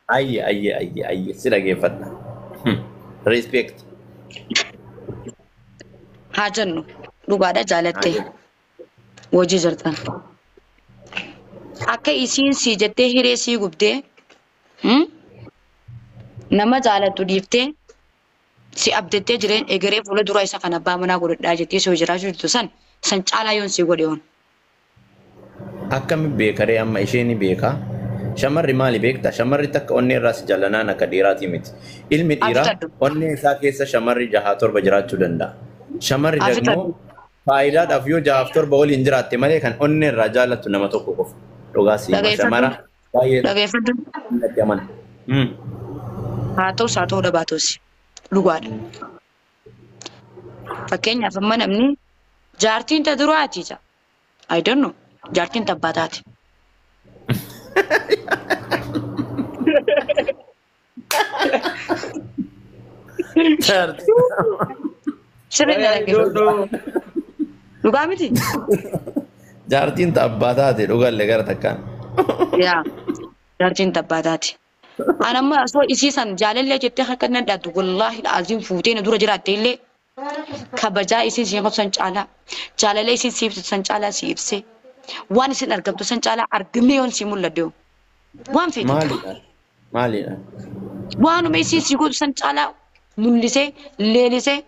Ayye sira geeffadha. Respect. haa jennu dhugaadha jaalattee Ayye. hojii jirtan. Akka isiin sii jettee hiree sii gubdee hmm? nama jaalattu dhiiftee si abdattee jireen egeree fuula dura isa kan abbaa manaa godhadhaa jettee soo jiraachuu jirtu san caalaa yoon sii godhe on. Akkami beekaree amma isheen beeka. Shamarri maali beekta? Shamarri takka onnee irraa si jaallanaan akka dhiiraatii miti. Ilmi dhiiraa Afitadhu. onnee isaa keessa shamarri jahaa torba jiraachuu danda'a. Shamarri Afitadhu. immoo faayidaadhaaf yoo jahaaf torba waliin jiraatte malee kan onnee irraa jaallattu nama tokko qofa. Dhugaa siima Dhageeffadhu. shamara baay'ee Dhageeffadhu. natti amana. Haa ta'us haa ta'uu dhabaatus dhugaadha. Fakkeenyaaf amma namni jaartiin ta duraati jaa. I don't know. Jaartiin ta abbaataati. Sirriin dhageeffadhu. Dhugaa miti? Jaartiin abbaa taate dhugalle gara takkaan. Yaa. Jaartiin ta abbaataati. Ani amma osoo isii san jaalallee jettee akka inni addaatu wallaahi aziin fuutee na dura jiraatte illee kabajaa isin si qabdu san caalaa jaalallee isin si ibsitu san caalaa si ibsee waan isin argamtu san caalaa argamee yoon si mul'adde waan fedhe Maalidha? Maalidha? waanuma isin si godhu san caalaa mul'isee leelisee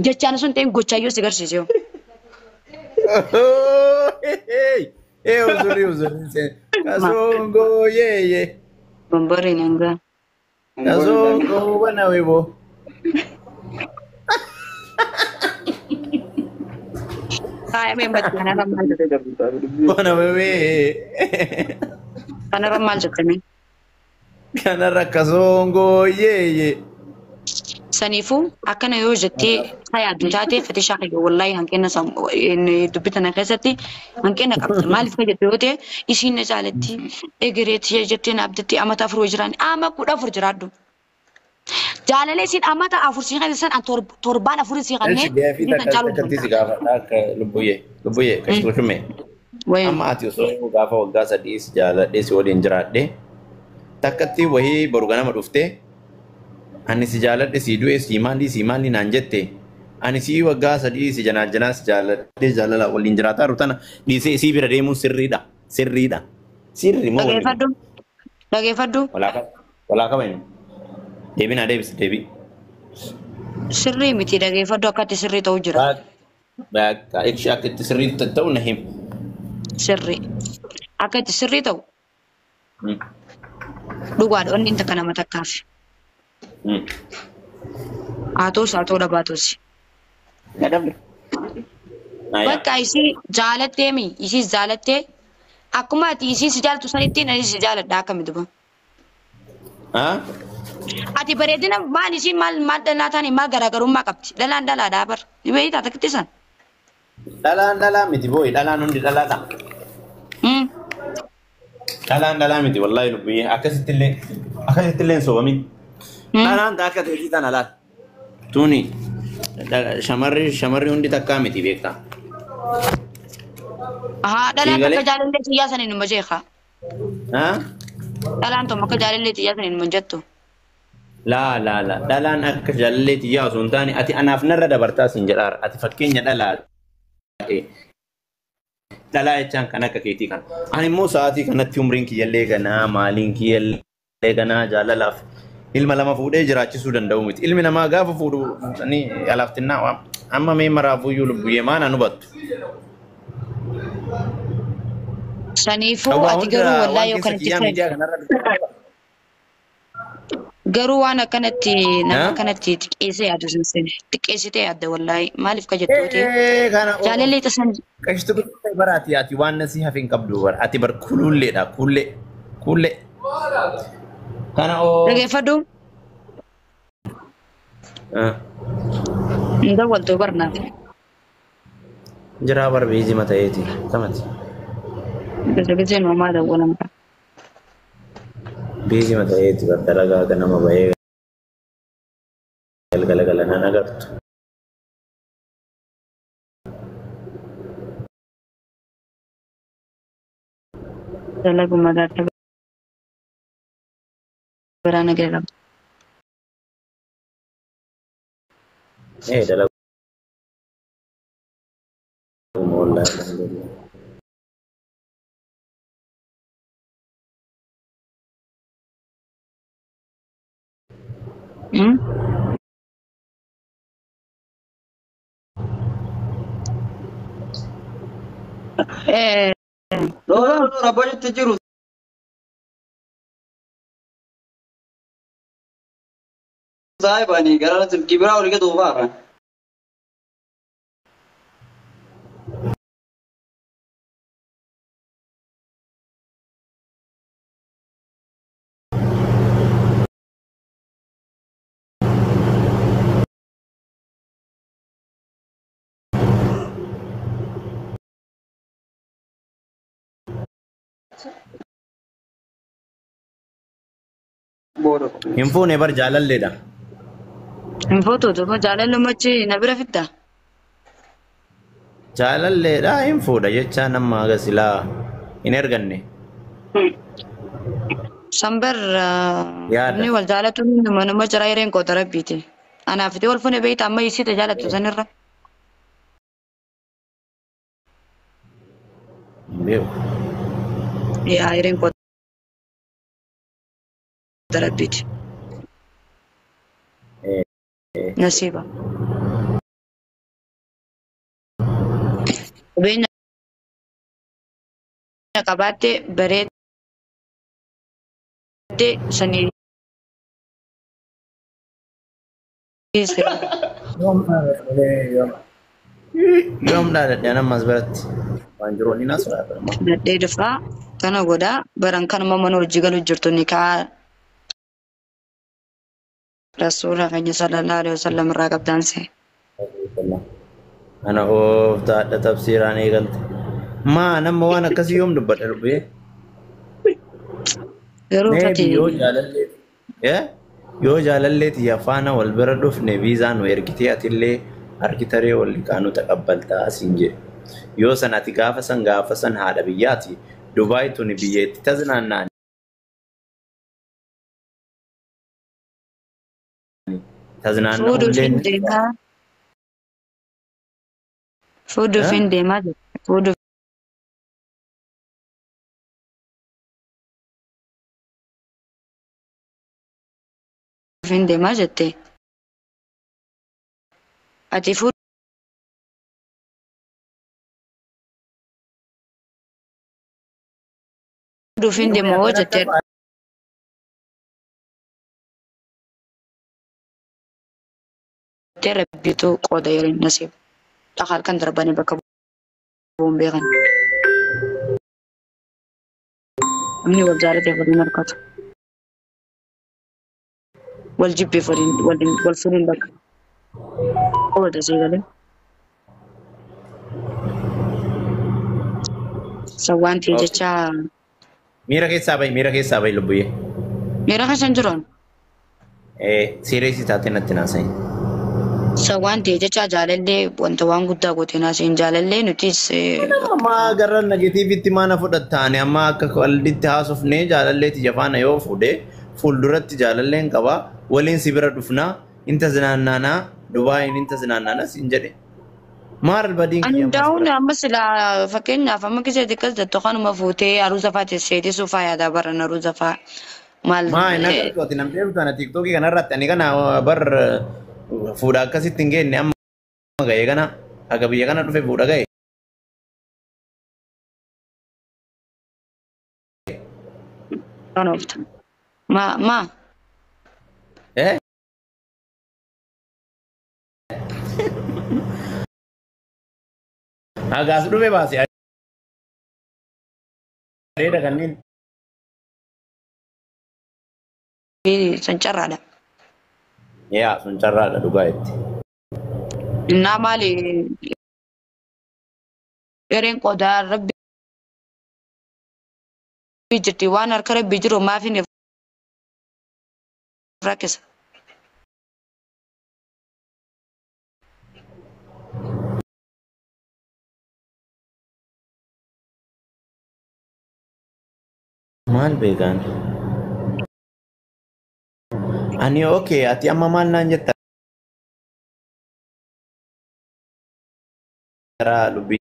jechaan sun ta'in gochaayyoo si garsiise yoo. Uzuri. Kasongo yeye. Bambareen hangaa. Kasongo wana webo. Kaayamee mbatti kanarra maal jette? Wana webe. Kanarra maal jettame? Kanarra kasongo yeye. Saniifuu akkana yoo jettee yaaddu taate fatishaa kiyya wallaahi hanqina dubbitana keessatti hanqina qabda. Maaliif ka jette yoo ta'e isiin na jaalatti egereetti jettee na abdatti amata afur jiraan ama 14 jiraaddu. Jaalallee isiin amata afur siin kan an torbaan afur siin kanneen isiin jaalu. Akkatti gaafa akka lubbuyyee kashuushumee. Amma ati osoo gaafa waggaa sadii jaaladhee si waliin jiraadhe takkatti wahii boru ganama dhuftee ani si jaaladhe si du'e si maali naan jette ani si waggaa sadii si janaa si jaaladhe jaalala waliin jiraataa rutana dhiisee si bira deemuun sirriidha. Sirri moo Dhageeffadhu. walaa qabani deebinaa deebi. Sirrii miti dhageeffadhu akkatti sirrii ta'uu jira. Bakka akka itti sirrii ta'u na him. Sirrii. Akka itti sirrii ta'u. Dhugaadha onni inta kana matakkaaf. Haa ta'us haa ta'uu dhabaatus. Bakka isii jaalattee isii jaalattee akkuma ati isii si jaalatu sanittiin ani si jaaladha akkamitti ba. Ati bareedina maal isii maal dhalaa taane maal garaagarummaa qabdi dhalaan dhalaadhaa bar dhibee taata kittisan. Dhalaan miti booyi dhalaan hundi dhalaadha. Dhalaan miti wallahi lubbiyyee akkasittillee soobami. Dhalaan akka ta'eetii tana laal. Tuni shamarri hundi takkaa miti beektaa. Dhalaan akka jaalallee xiyyaa saniin numa jeeqa. Dhalaan tokko akka jaalallee xiyyaa saniin numa jettu. La. Dhalaan akka jaalallee xiyyaa osoo hin taane ati anaaf narra dabartaa siin jedhaara. Ati fakkeenya dhalaa. Dhalaa jechaan kan akka keetii kan. Ani immoo sa'aatii kanatti umriin kiyyallee ganaa maaliin kiyyallee ganaa jaalalaaf ilma lama fuudhee jiraachisuu danda'u miti. Ilmi namaa gaafa fuudhu alaaftinnaa amma mee maraafuyyuu lubbuyyee maana nu battu. Saniifuu ati garuu wallaa yoo garuu waan akkanatti nama kanatti xiqqeessee yaadu sun xiqqeessitee yaadda wallaahi maaliif ka jettu jaalallee tasan. Qashtu baraati ati waan nasi hafin qabdu bara ati bar kululleedha kulle. Kana oo. Dhageeffadhu. Nda waltu barnaaf. Jira bar beezi mataeeti kamati. Gajagajee noomaa dawwalan. Beezi mataeeti bar dalagaa ganama bahee galgala nan agartu. Dalaguma gaafa. برا نقرأ دلقوا والله الحمد لله. إيه No, rabbani tajiru. Saibani, gara kibra और के दो बार. बोलो. Info never jalal leda. نفوتو تبغى جالين لما تشي نبرة فتا Jalal leda info da jecha nama gasila inerganne. سامبر Yada. إني والجالة من ما جرايرين كوتر بيتي أنا في دول فني بيت أما يسيت جالة تزنر Beo. يا عيرين كوتر بيتي نصيبة بين قباتي بريد سني Yom da da nama mazbarat. Panjro ni nasu ada mah. ندي دفاع كان غدا بران كان ما منور جيغلو جرتو نكا رسول الله صلى الله عليه وسلم راقب دانسي Ana of da tafsiran egal. Ma nama wana kasi yom dubat erbe. يرو Ne فتي biyo jalalle. Ya. Yo jalalle tiya fana wal beraduf ne visa no erkiti atille arkitare wal kanu taqabbalta asinje. Yo sanati gafa san hada biyati. Dubai tuni biyetti taznanani. Taznanna فودو فين ullen. ديما فودو Ha? فين ديما فودو فين ديما جتي أتي فودو فين ديما هو جتي تربيتو قودا يرين نصيب دخل كان درباني بكبوم بيغن أمني وجارتي فرين القط والجيب فرين والفرين بك قودا سيغلي سوانتي Okay. جتا Mira ke sabai lubuye. ميرا خشن جرون Serious taate natti naasai. سوانتي جتا جالله وانت وان قدا قوتنا سين جالله نتيس Amma gara negativitti mana fudhattaane amma akka qal'ditti haasofnee jaalalleeti jafaana yoo fuudhe fuulduratti jaalalleen qaba waliin si bira dhufnaa inta zinaannaanaa Dubaayin inta zinaannaanaa siin jedhe. Maal badiin kiyya ammas Andaun bira. amma sila fakkeenyaaf amma kisee xiqqas jettu kanuma fuutee aruusa fa'aa teesseeti suufaa yaadaa baran aruusa fa'aa maal Maa hin agartu ati nam beektu ana tiktokii kanarratti ani kana bar fuudha akkasitti hin geenne amma ga'e kana akka biyya kana dhufe fuudha ga'e. kan oofta. Ma Eh? Agaas dhufe baase areeda kanneen. san carraadha. Yaa sun carraadha dhugaa itti. Innaa maali gareen qodaa rabbi jirti waan harka rabbi jiru maaf hin rakkisa. Maal beekan? Ani okay, ati amma maal naan jetta? Karaa dubbii.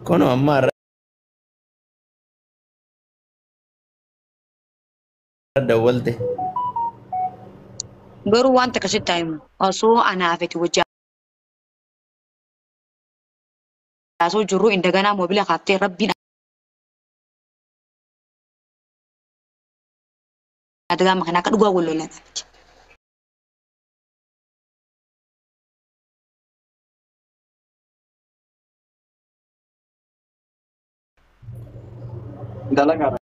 Kono amma irra dawwalte. Garuu wanta akkasitti himu osoo anaafeti wajjin asoo jirru indaganaa moobila kaaftee rabbiin adagama kana akka dhugaa wallolaa taati. Dalaga.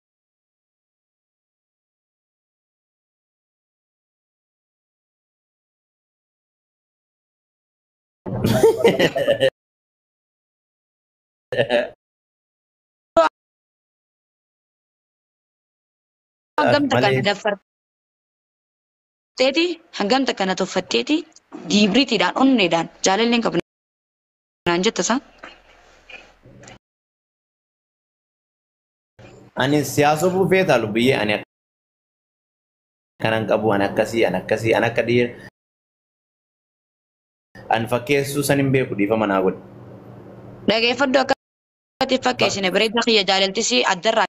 Hangam takkan daffarteeti hangam takkan tuffatteeti gibriitiidhaan onneedhaan jaalalleen qabnaan jetta san. Ani siyaasa buufeetaa lubbiyee ani kanan qabu an akkasii an akka dhiir an fakkeessuu san hin beeku dhiifama naa godhe. Dhageeffadhu akkatti fakkeessine bareedaa kiyya jaalaltisi addarraa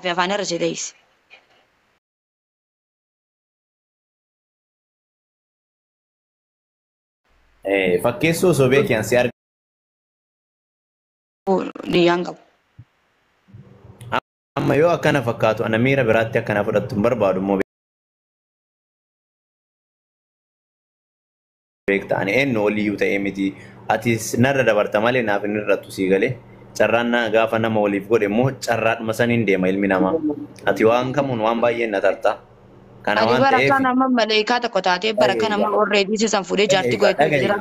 fi afaan irra si ta'is. Fakkeessuu osoo beekeen si arga. Diyyaan qabu. Amma yoo akkana fakkaatu ana miira biraatti akkana fudhattu hin barbaadu immoo beekta ani eenyu oliyyuu ta'ee miti atis narra dabarta malee naaf hin irrattu sii galee carraan gaafa nama waliif godhe immoo carraadhuma saniin deema ilmi namaa ati waan kamuun waan baay'ee na tarta kana waan ta'eef baraka nama maleekaa tokko taatee baraka nama already sisan fuudhee jaartii godhatee jira.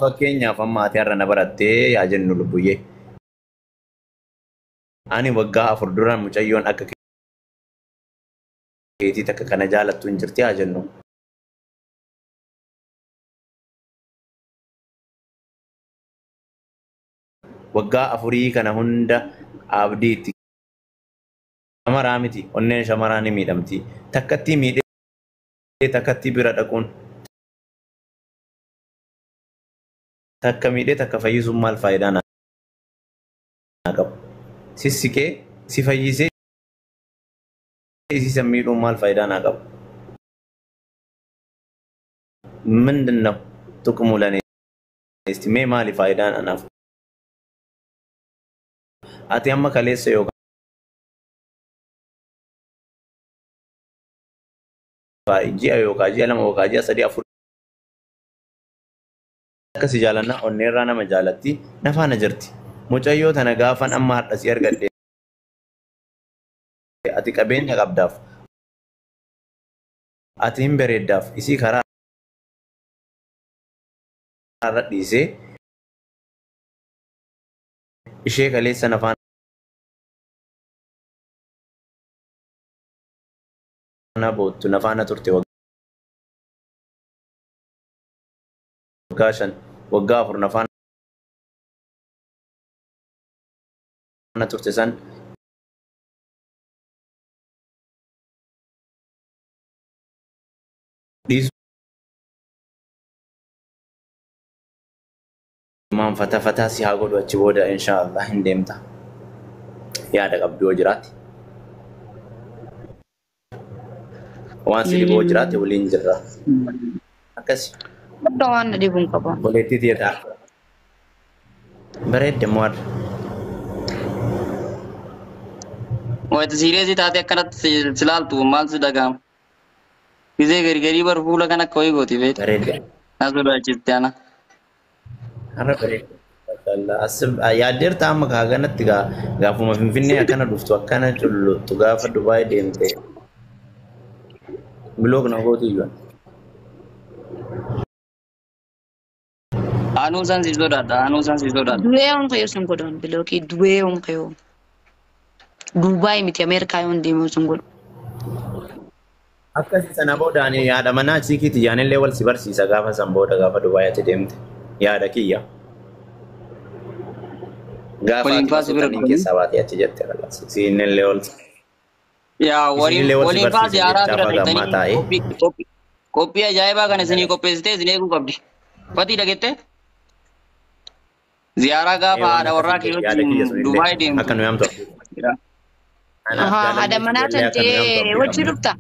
Fakkeenyaaf amma ati har'a na barattee yaa jennu lubbuyyee ani waggaa 4 duraan mucayyoon akka keetii takka kana jaalattu hin jirti yaa jennu. Waggaa 4 kana hunda abdiitti shamaraa miti onneen shamaraa ni miidhamti takkatti miidhee takkatti bira dhaquun takka miidhee takka fayyisuun maal faayidaa naa qabu? Sissikee si fayyisee isiisan miidhuun maal faayidaa naa qabu? Mindin ነው ጥቅሙ ለኔ? እስቲ maali faayidaan anaaf? Ati amma kaleessa yookaan ji'a yookaan ji'a 2 yookaan ji'a 3 4 akkasi jaalannaa onneerraa nama jaalatti nafaana jirti. Mucayyoo tana gaafan amma har'a si argadhe ati qabeenya qabdaaf ati hin bareeddaaf isii karaa irra dhiisee ishee kaleessa nafaana boottu nafaana turte waggaa 5 waggaa 4 nafaana turte san man fata si haa godhu achi booda inshallah hin deemta yaada qabdu yoo jiraate waan si dhiboo jiraate waliin jirra akkasi waan dhibuun qaba boleetti tiyataa bareedde mo'ar Waanti seriyousii taate akkanatti silaaltu maal si dhagahama? Gizee gargarii bar fuula kan akka wayii gooti beektu. bareedde Na sodaachiste ana. har'a bareedde yaaddeerta amma kaaganatti gaafuma finfinnee akkana dhuftu akkana cullutu gaafa Dubaay deemte biloog na gooti iyyuu Anuu san si sodaadha. du'ee on kayo sun godhan bilooki du'ee on kayo Dubaay miti Ameerikaa yoon deemu sun godhu. akkasi sana booda ani yaada manaa chiikiiti yaanillee wal si barsiisa gaafa san booda gaafa Dubaay ati deemte yaada kiyya. Gaafa Waliin ati faasi bira masootaan keessaa baatee achi jette kalas. Siinillee ol. Yaa Isinillee wal waliin faasi barsiisa haaraa jechaa bira fagammaa taa'ee. dhaqxanii qophii ajaa'ibaa kana isinii qopheessitee isin eeguu qabdi. Fatii dhageette? Ziyaaraa gaafa haadha warraa kee wajjin Dubaay deemtu. Akka nu yaamtu. Haadha manaa tantee wajji dhufta.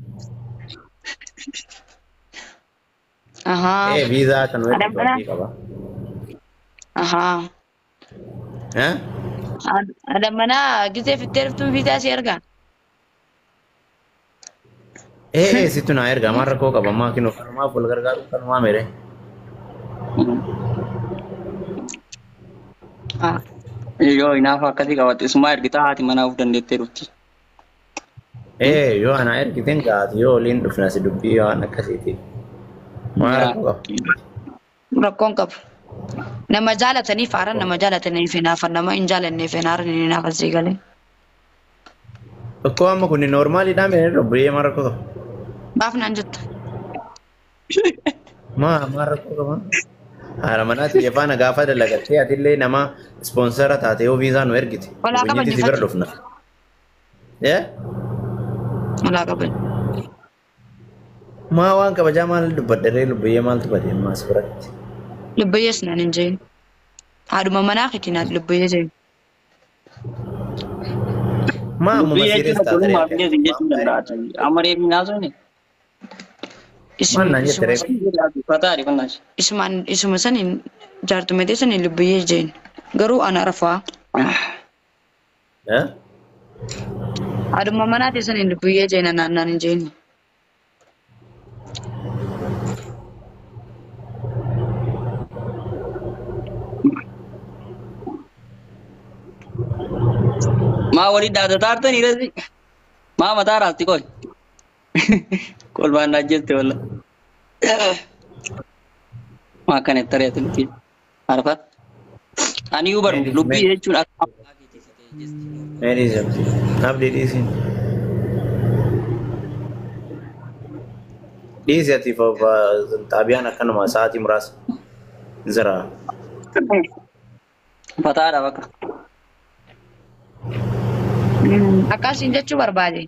Viizaa kan wajjin qaba. Haadha manaa gisee fittee dhuftuun viizaa si ergaa. Situ naa erga maal rakkoo qaba ammaa kinoo kanumaaf wal gargaaru kanumaa mere. Yoo inaafa akkasii qabatte isumaa ergitaa haati manaa of dandeettee dhufti. Yoo ana ergiteen gaati yoo waliin dhufna si dubbii waan akkasiiti. Maal rakkoo qaba? Rakkoon qabu. Nama jaalatanii faaran nama jaalatanii fi naafan nama hin jaalannee fi naaran hin naafa sii galee. Tokko amma kun noormaaliidhaan mee robbee maal rakkoo qaba? Maaf naan jettu. Maal rakkoo qaba? Haadha manaatti yafaana gaafa dalagattee atillee nama ispoonsara taate yoo viizaa nu ergite. Walaa qaban si bira dhufna. Walaa qaban. Waan kabajaa maal dubbaddaree lubbiyyee maaltu badee maas biratti? Lubbiyyees naan hin jeen. Haadhuma manaa kitinaat lubbiyyee jeen. Amma masiirees taatee. Amma reefi naasonni. Isuma saniin jaartumetee saniin lubbiyyee jeen. Garuu ana rafaa. Haadhuma manaa saniin lubbiyyee jeen naan hin jeeni. Maa walii dhaata taartanii rasi. Maa mataa raasti kol. Kol baan najjette walla. Maa kan itti reetu nuti. Arfat. Ani yuu baru lubbii jechuun akka. Abdii dhiisin. Dhiisi atiif xaabiyaan akkanuma sa'aatii muraasa. Zira. Fataadha bakka. Akkasiin jechuu barbaade.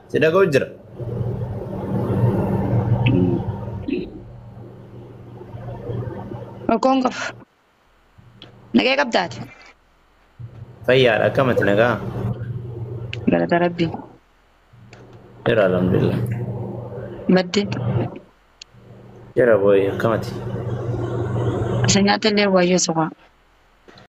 Si dhaga'u jira. Rakkoon qabu. Nagee qabdaati. Fayyaadha akkamatti nagaa? Galata Rabbii. Jira alhamdulillah. Badde. Jira booyi akkamatti? Isa nyaata illee wayyoo soqaa.